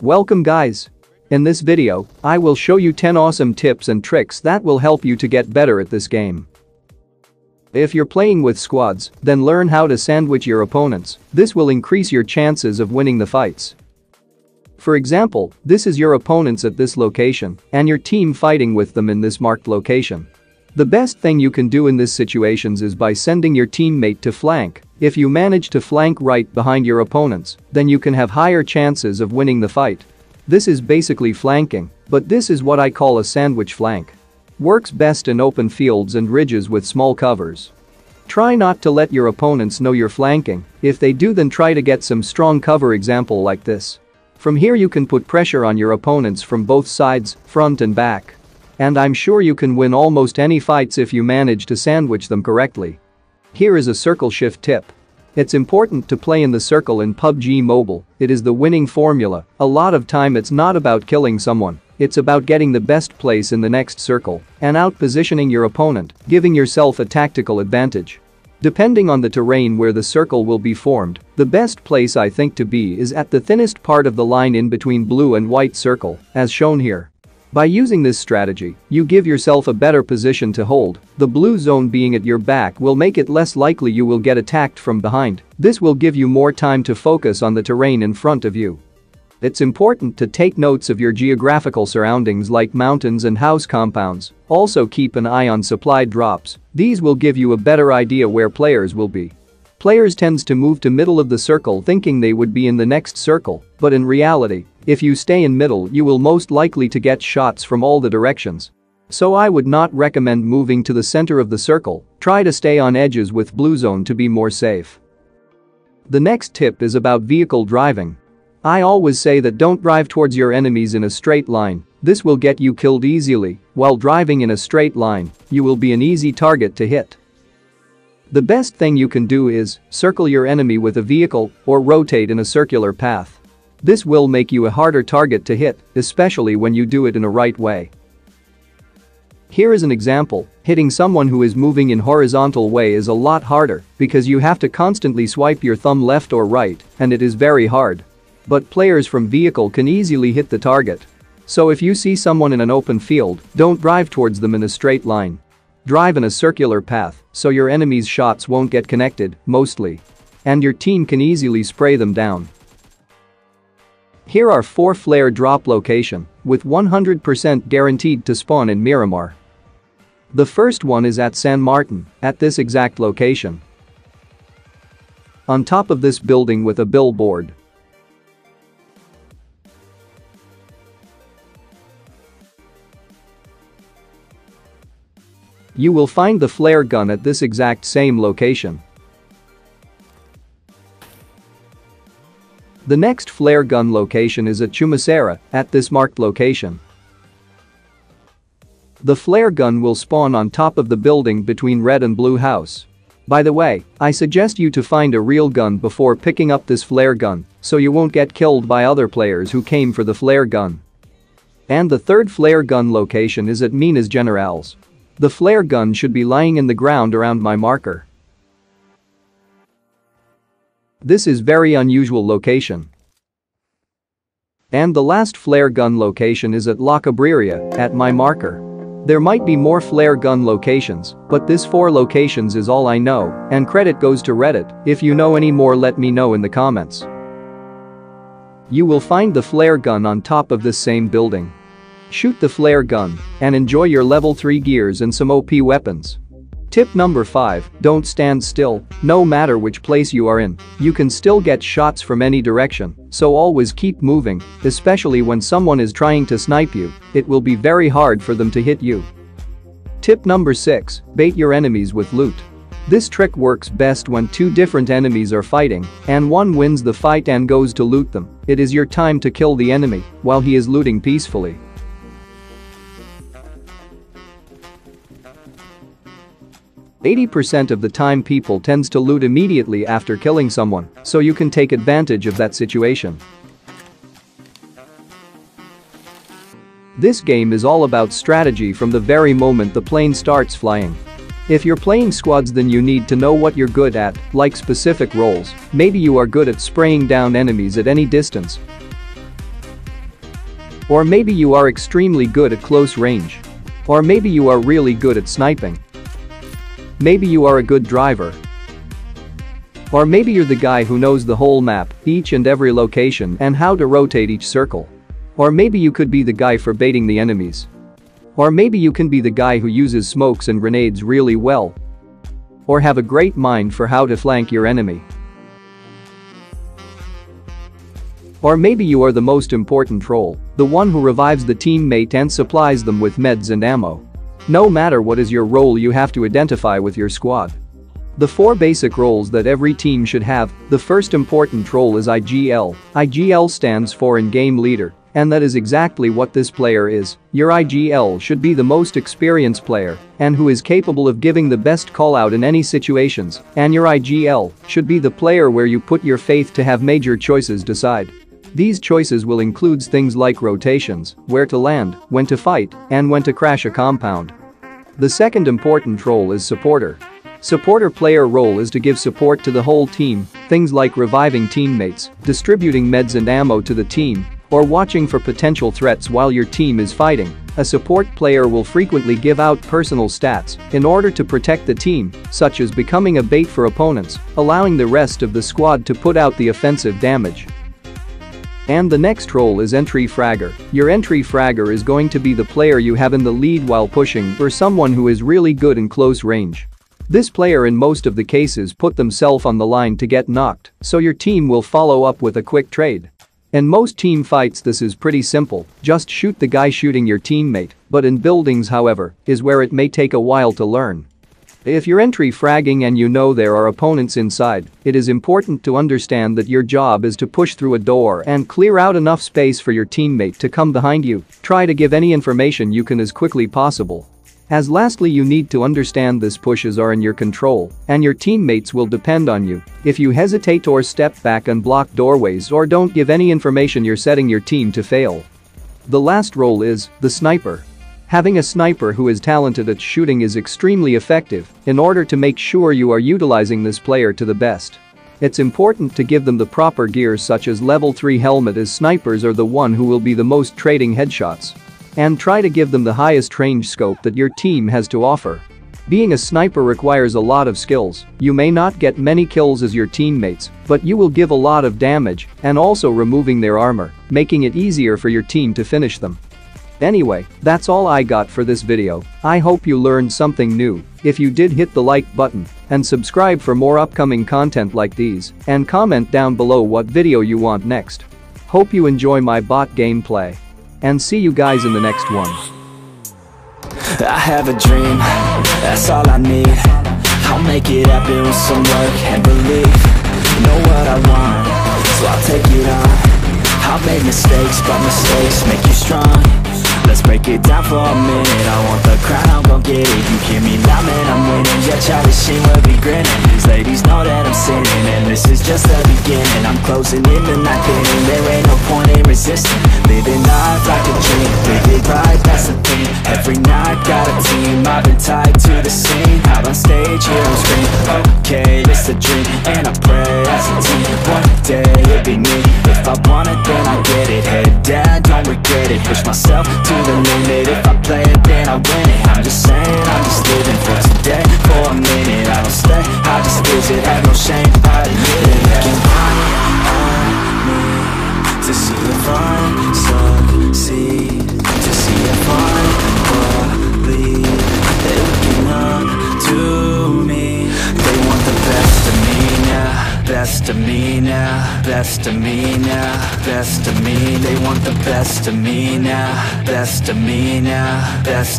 Welcome guys. In this video, I will show you 10 awesome tips and tricks that will help you to get better at this game. If you're playing with squads, then learn how to sandwich your opponents. This will increase your chances of winning the fights. For example, this is your opponents at this location and your team fighting with them in this marked location. The best thing you can do in these situations is by sending your teammate to flank. If you manage to flank right behind your opponents, then you can have higher chances of winning the fight. This is basically flanking, but this is what I call a sandwich flank. Works best in open fields and ridges with small covers. Try not to let your opponents know you're flanking. If they do, then try to get some strong cover, example like this. From here you can put pressure on your opponents from both sides, front and back. And I'm sure you can win almost any fights if you manage to sandwich them correctly. Here is a circle shift tip. It's important to play in the circle in PUBG Mobile. It is the winning formula. A lot of time it's not about killing someone. It's about getting the best place in the next circle and out-positioning your opponent, giving yourself a tactical advantage. Depending on the terrain where the circle will be formed, the best place I think to be is at the thinnest part of the line in between blue and white circle, as shown here. By using this strategy, you give yourself a better position to hold. The blue zone being at your back will make it less likely you will get attacked from behind. This will give you more time to focus on the terrain in front of you. It's important to take notes of your geographical surroundings like mountains and house compounds. Also keep an eye on supply drops. These will give you a better idea where players will be. Players tends to move to middle of the circle thinking they would be in the next circle, but in reality, if you stay in middle you will most likely to get shots from all the directions. So I would not recommend moving to the center of the circle. Try to stay on edges with blue zone to be more safe. The next tip is about vehicle driving. I always say that don't drive towards your enemies in a straight line. This will get you killed easily. While driving in a straight line, you will be an easy target to hit. The best thing you can do is circle your enemy with a vehicle or rotate in a circular path. This will make you a harder target to hit, especially when you do it in a right way. Here is an example. Hitting someone who is moving in horizontal way is a lot harder because you have to constantly swipe your thumb left or right, and it is very hard. But players from vehicle can easily hit the target. So if you see someone in an open field, don't drive towards them in a straight line. Drive in a circular path so your enemy's shots won't get connected, mostly. And your team can easily spray them down. Here are 4 flare drop locations with 100% guaranteed to spawn in Miramar. The first one is at San Martin, at this exact location. On top of this building with a billboard. You will find the flare gun at this exact same location. The next flare gun location is at Chumasera, at this marked location. The flare gun will spawn on top of the building between red and blue house. By the way, I suggest you to find a real gun before picking up this flare gun, so you won't get killed by other players who came for the flare gun. And the third flare gun location is at Minas Generales. The flare gun should be lying in the ground around my marker. This is very unusual location. And the last flare gun location is at La Cabrera, at my marker. There might be more flare gun locations, but this 4 locations is all I know, and credit goes to Reddit. If you know any more, let me know in the comments. You will find the flare gun on top of this same building. Shoot the flare gun and enjoy your level 3 gears and some OP weapons. Tip number 5, don't stand still. No matter which place you are in, you can still get shots from any direction, so always keep moving, especially when someone is trying to snipe you. It will be very hard for them to hit you. Tip number 6, bait your enemies with loot. This trick works best when 2 different enemies are fighting and one wins the fight and goes to loot them. It is your time to kill the enemy while he is looting peacefully. 80% of the time people tends to loot immediately after killing someone, so you can take advantage of that situation. This game is all about strategy from the very moment the plane starts flying. If you're playing squads, then you need to know what you're good at, like specific roles. Maybe you are good at spraying down enemies at any distance. Or maybe you are extremely good at close range. Or maybe you are really good at sniping. Maybe you are a good driver. Or maybe you're the guy who knows the whole map, each and every location, and how to rotate each circle. Or maybe you could be the guy for baiting the enemies. Or maybe you can be the guy who uses smokes and grenades really well. Or have a great mind for how to flank your enemy. Or maybe you are the most important role, the one who revives the teammate and supplies them with meds and ammo. No matter what is your role, you have to identify with your squad. The 4 basic roles that every team should have. The first important role is IGL. IGL stands for In-Game Leader, and that is exactly what this player is. Your IGL should be the most experienced player and who is capable of giving the best call out in any situations, and your IGL should be the player where you put your faith to have major choices decide. These choices will include things like rotations, where to land, when to fight, and when to crash a compound. The second important role is Supporter. Supporter player role is to give support to the whole team, things like reviving teammates, distributing meds and ammo to the team, or watching for potential threats while your team is fighting. A support player will frequently give out personal stats in order to protect the team, such as becoming a bait for opponents, allowing the rest of the squad to put out the offensive damage. And the next role is Entry Fragger. Your Entry Fragger is going to be the player you have in the lead while pushing, or someone who is really good in close range. This player in most of the cases put themselves on the line to get knocked, so your team will follow up with a quick trade. In most team fights this is pretty simple, just shoot the guy shooting your teammate, but in buildings, however, is where it may take a while to learn. If you're entry fragging and you know there are opponents inside, it is important to understand that your job is to push through a door and clear out enough space for your teammate to come behind you. Try to give any information you can as quickly possible. As lastly, you need to understand this pushes are in your control and your teammates will depend on you. If you hesitate or step back and block doorways or don't give any information, you're setting your team to fail. The last role is the sniper. Having a sniper who is talented at shooting is extremely effective in order to make sure you are utilizing this player to the best. It's important to give them the proper gear such as level 3 helmet, as snipers are the one who will be the most trading headshots. And try to give them the highest range scope that your team has to offer. Being a sniper requires a lot of skills. You may not get many kills as your teammates, but you will give a lot of damage and also removing their armor, making it easier for your team to finish them. Anyway, that's all I got for this video. I hope you learned something new. If you did, hit the like button and subscribe for more upcoming content like these, and comment down below what video you want next. Hope you enjoy my bot gameplay. And see you guys in the next one. I have a dream, that's all I need. I'll make it happen with some work and belief. Know what I want, so I'll take it on. I've made mistakes, but mistakes make you strong. Let's break it down for a minute. I want the crown, I'm gon' get it. You hear me loud, man, I'm winning. Yeah, Charlie Sheen will be grinning. These ladies know that I'm sinning, and this is just the beginning. I'm closing in the night inning. There ain't no point in resisting. Living life like a dream, live it right, that's the thing. Every night, got a team, I've been tied to the scene. Out on stage, here I'm screaming. Okay, it's a dream, and I pray as a team. One day, it'll be me. If I want it, then I get it. Head down, don't regret it. Push myself to the limit. If I play it, then I win it. I'm just saying, I'm just living for today. For a minute, I don't stay, I just visit. Have no shame, I admit it. Looking on me to see if I succeed, to see if I believe. They're looking up to me. They want the best of me now, best of me now, best of me now, best of me. They want the best of me now, best of me now, best